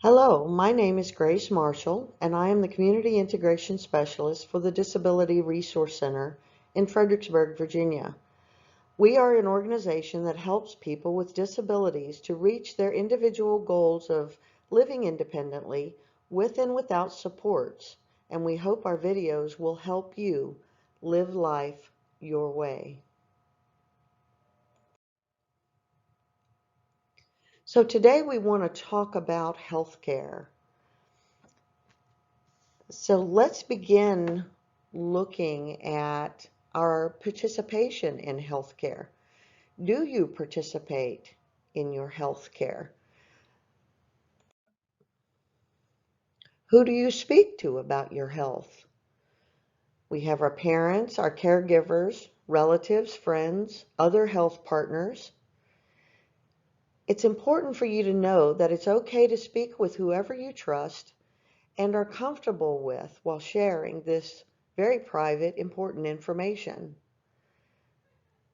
Hello, my name is Grace Marshall, and I am the Community Integration Specialist for the Disability Resource Center in Fredericksburg, Virginia. We are an organization that helps people with disabilities to reach their individual goals of living independently with and without supports, and we hope our videos will help you live life your way. So today we want to talk about healthcare. So let's begin looking at our participation in healthcare. Do you participate in your healthcare? Who do you speak to about your health? We have our parents, our caregivers, relatives, friends, other health partners. It's important for you to know that it's okay to speak with whoever you trust and are comfortable with while sharing this very private, important information.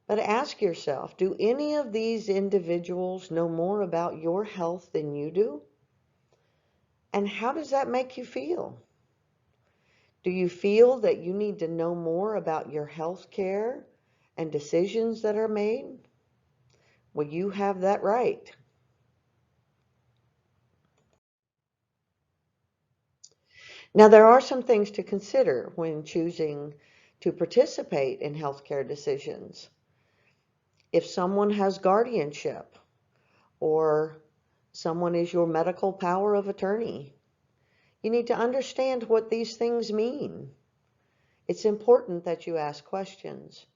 But ask yourself, do any of these individuals know more about your health than you do? And how does that make you feel? Do you feel that you need to know more about your health care and decisions that are made? Well, you have that right. Now, there are some things to consider when choosing to participate in healthcare decisions. If someone has guardianship or someone is your medical power of attorney, you need to understand what these things mean. It's important that you ask questions.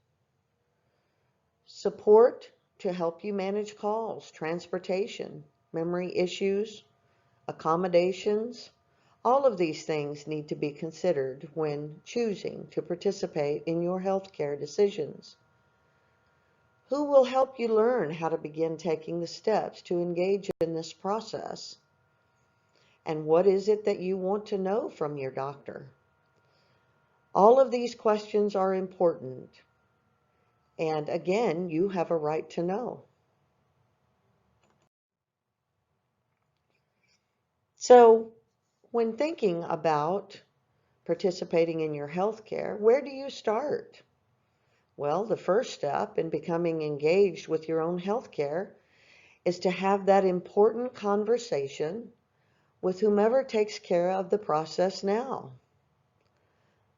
Support to help you manage calls, transportation, memory issues, accommodations. All of these things need to be considered when choosing to participate in your healthcare decisions. Who will help you learn how to begin taking the steps to engage in this process? And what is it that you want to know from your doctor? All of these questions are important. And again, you have a right to know. So when thinking about participating in your healthcare, where do you start? Well, the first step in becoming engaged with your own healthcare is to have that important conversation with whomever takes care of the process now.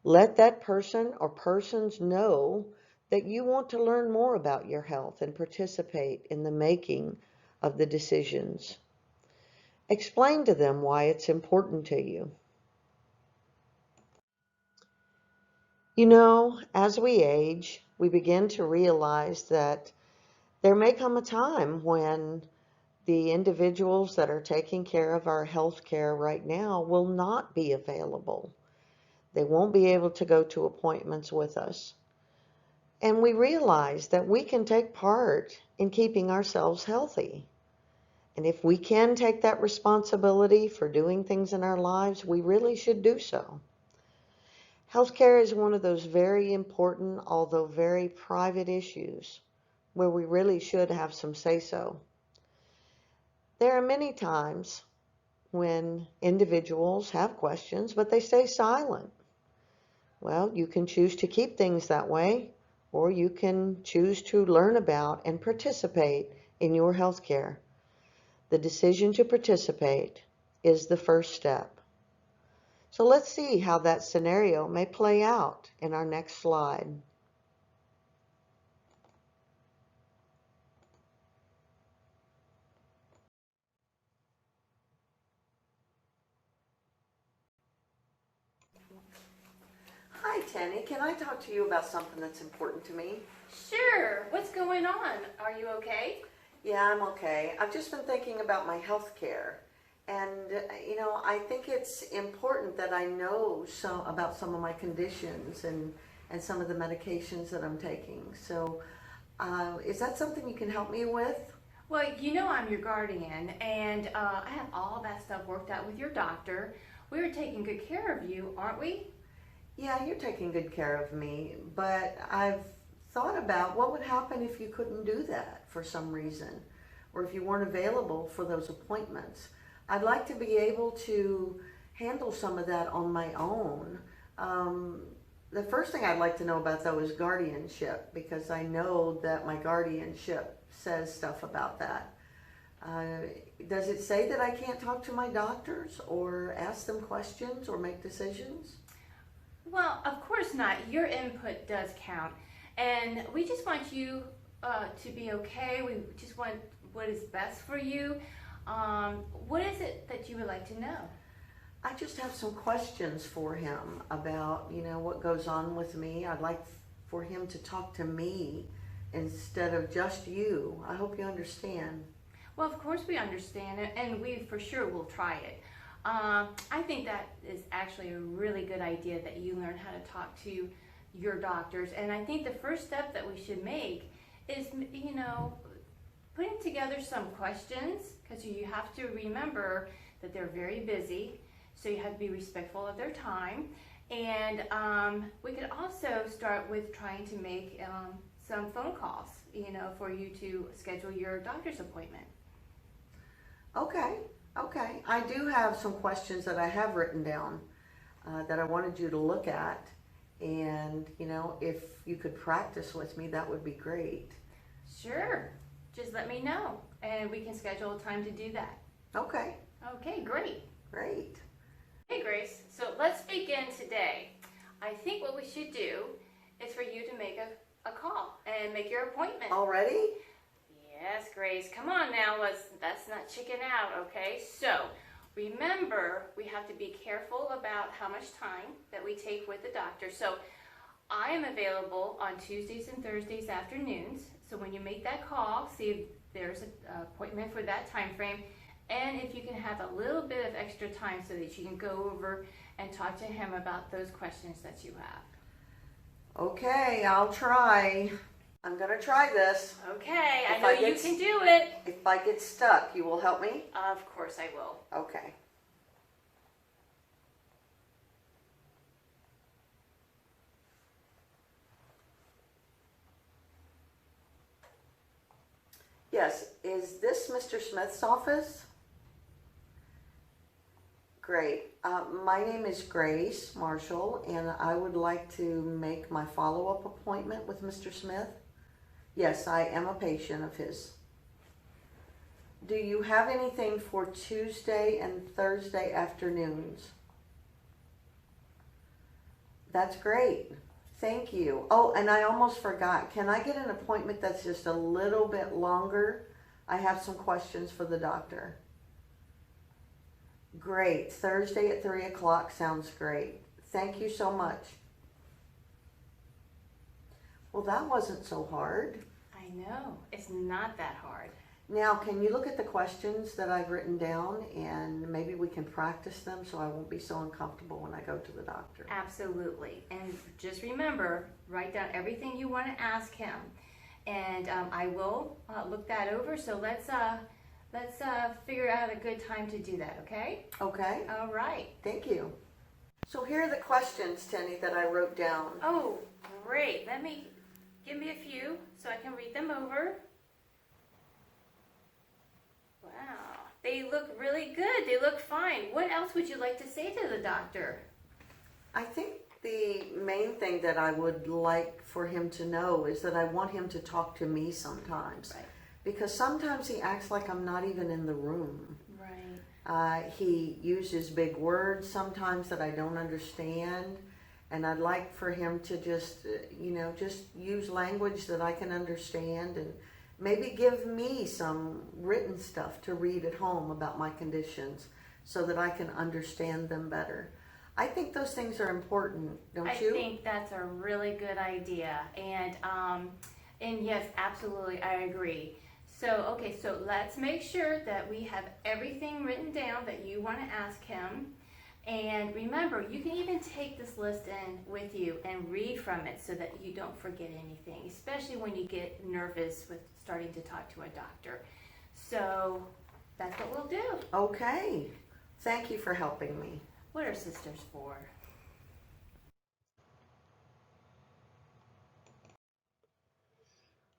Let that person or persons know that you want to learn more about your health and participate in the making of the decisions. Explain to them why it's important to you. You know, as we age, we begin to realize that there may come a time when the individuals that are taking care of our health care right now will not be available. They won't be able to go to appointments with us. And we realize that we can take part in keeping ourselves healthy. And if we can take that responsibility for doing things in our lives, we really should do so. Healthcare is one of those very important, although very private issues where we really should have some say-so. There are many times when individuals have questions, but they stay silent. Well, you can choose to keep things that way, or you can choose to learn about and participate in your healthcare. The decision to participate is the first step. So let's see how that scenario may play out in our next slide. Hi, Tenny. Can I talk to you about something that's important to me? Sure. What's going on? Are you okay? Yeah, I'm okay. I've just been thinking about my health care. And, I think it's important that I know about some of my conditions and some of the medications that I'm taking. So, is that something you can help me with? Well, you know I'm your guardian, and I have all that stuff worked out with your doctor. We are taking good care of you, aren't we? Yeah, you're taking good care of me, but I've thought about what would happen if you couldn't do that for some reason, or if you weren't available for those appointments. I'd like to be able to handle some of that on my own. Um, the first thing I'd like to know about though is guardianship, because I know that my guardianship says stuff about that. Uh, does it say that I can't talk to my doctors or ask them questions or make decisions? Well, of course not. Your input does count. And we just want you to be okay. We just want what is best for you. What is it that you would like to know? I just have some questions for him about, what goes on with me. I'd like for him to talk to me instead of just you. I hope you understand. Well, of course we understand it, and we for sure will try it. I think that is actually a really good idea that you learn how to talk to your doctors. And I think the first step that we should make is, putting together some questions, because you have to remember that they're very busy, so you have to be respectful of their time. And we could also start with trying to make some phone calls, for you to schedule your doctor's appointment. Okay, okay. I do have some questions that I have written down that I wanted you to look at. And, if you could practice with me, that would be great. Sure. Just let me know, and we can schedule a time to do that. Okay, Okay, great. great. Hey, Grace. So let's begin today. I think what we should do is for you to make a call and make your appointment. Already? Yes, Grace. Come on now. Let's not chicken out, okay? So remember, we have to be careful about how much time that we take with the doctor. So I am available on Tuesdays and Thursdays afternoons. So when you make that call, see if there's an appointment for that time frame, and if you can have a little bit of extra time so that you can go over and talk to him about those questions that you have. Okay, I'll try. I'm going to try this. Okay, I If know I you get can do it. If I get stuck, you will help me? Of course I will. Okay. Yes, is this Mr. Smith's office? Great. My name is Grace Marshall, and I would like to make my follow-up appointment with Mr. Smith. Yes, I am a patient of his. Do you have anything for Tuesday and Thursday afternoons? That's great. Thank you. Oh, and I almost forgot. Can I get an appointment that's just a little bit longer? I have some questions for the doctor. Great. Thursday at 3 o'clock sounds great. Thank you so much. Well, that wasn't so hard. I know. It's not that hard. Now, can you look at the questions that I've written down, and maybe we can practice them so I won't be so uncomfortable when I go to the doctor? Absolutely. And just remember, write down everything you want to ask him. And I will look that over. So let's figure out a good time to do that, okay? Okay. All right. Thank you. So here are the questions, Tenny, that I wrote down. Oh, great. Give me a few so I can read them over. Wow. They look really good. They look fine. What else would you like to say to the doctor? I think the main thing that I would like for him to know is that I want him to talk to me sometimes. Right. Because sometimes he acts like I'm not even in the room. Right. He uses big words sometimes that I don't understand. And I'd like for him to just use language that I can understand, and maybe give me some written stuff to read at home about my conditions so that I can understand them better. I think those things are important, don't you? I think that's a really good idea. And yes, absolutely, I agree. So let's make sure that we have everything written down that you want to ask him. And remember, you can even take this list in with you and read from it so that you don't forget anything, especially when you get nervous with starting to talk to a doctor. So that's what we'll do. Okay. Thank you for helping me. What are sisters for?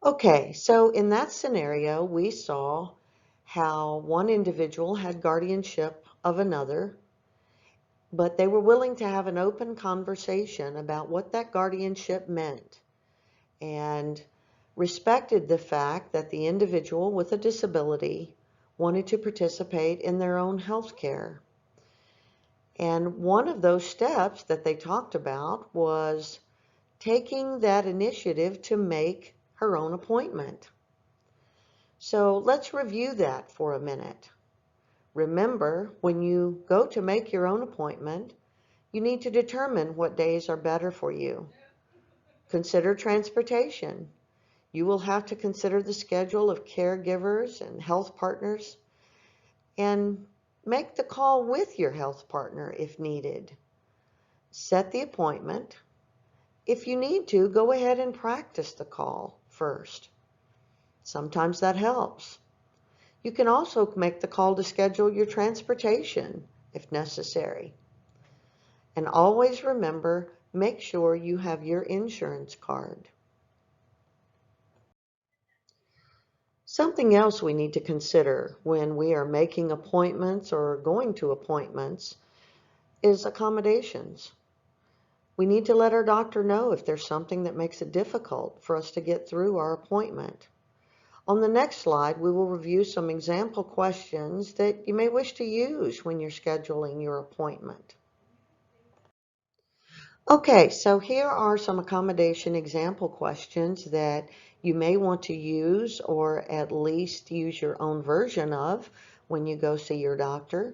Okay, so in that scenario, we saw how one individual had guardianship of another, but they were willing to have an open conversation about what that guardianship meant and respected the fact that the individual with a disability wanted to participate in their own health care. And one of those steps that they talked about was taking that initiative to make her own appointment. So let's review that for a minute. Remember, when you go to make your own appointment, you need to determine what days are better for you. Consider transportation. You will have to consider the schedule of caregivers and health partners and make the call with your health partner if needed. Set the appointment. If you need to, go ahead and practice the call first. Sometimes that helps. You can also make the call to schedule your transportation if necessary. And always remember, make sure you have your insurance card. Something else we need to consider when we are making appointments or going to appointments is accommodations. We need to let our doctor know if there's something that makes it difficult for us to get through our appointment. On the next slide, we will review some example questions that you may wish to use when you're scheduling your appointment. Okay, so here are some accommodation example questions that you may want to use or at least use your own version of when you go see your doctor.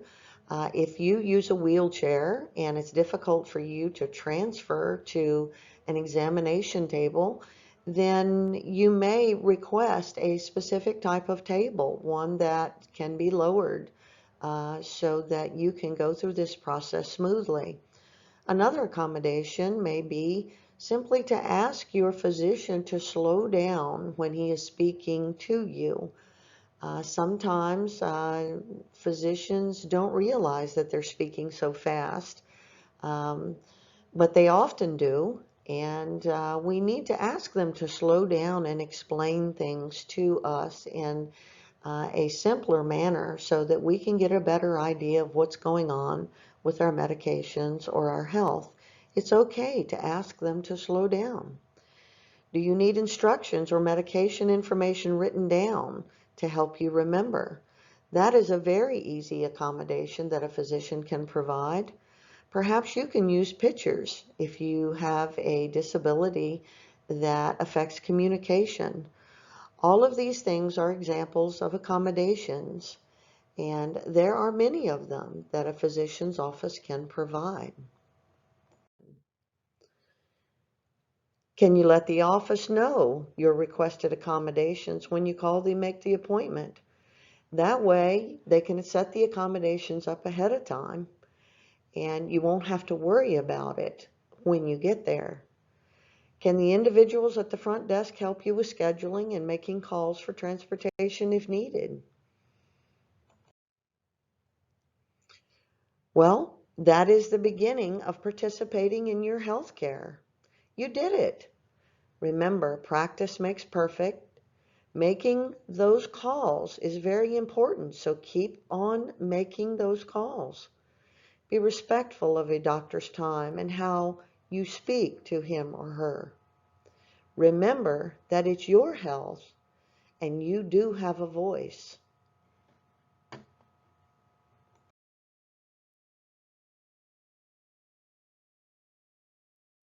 If you use a wheelchair and it's difficult for you to transfer to an examination table, then you may request a specific type of table, one that can be lowered so that you can go through this process smoothly. Another accommodation may be simply to ask your physician to slow down when he is speaking to you. Sometimes physicians don't realize that they're speaking so fast, but they often do, and we need to ask them to slow down and explain things to us in a simpler manner so that we can get a better idea of what's going on with our medications or our health. It's okay to ask them to slow down. Do you need instructions or medication information written down to help you remember? That is a very easy accommodation that a physician can provide. Perhaps you can use pictures if you have a disability that affects communication. All of these things are examples of accommodations, and there are many of them that a physician's office can provide. Can you let the office know your requested accommodations when you call to make the appointment? That way, they can set the accommodations up ahead of time, and you won't have to worry about it when you get there. Can the individuals at the front desk help you with scheduling and making calls for transportation if needed? Well, that is the beginning of participating in your health care. You did it. Remember, practice makes perfect. Making those calls is very important, so keep on making those calls. Be respectful of a doctor's time and how you speak to him or her. Remember that it's your health and you do have a voice.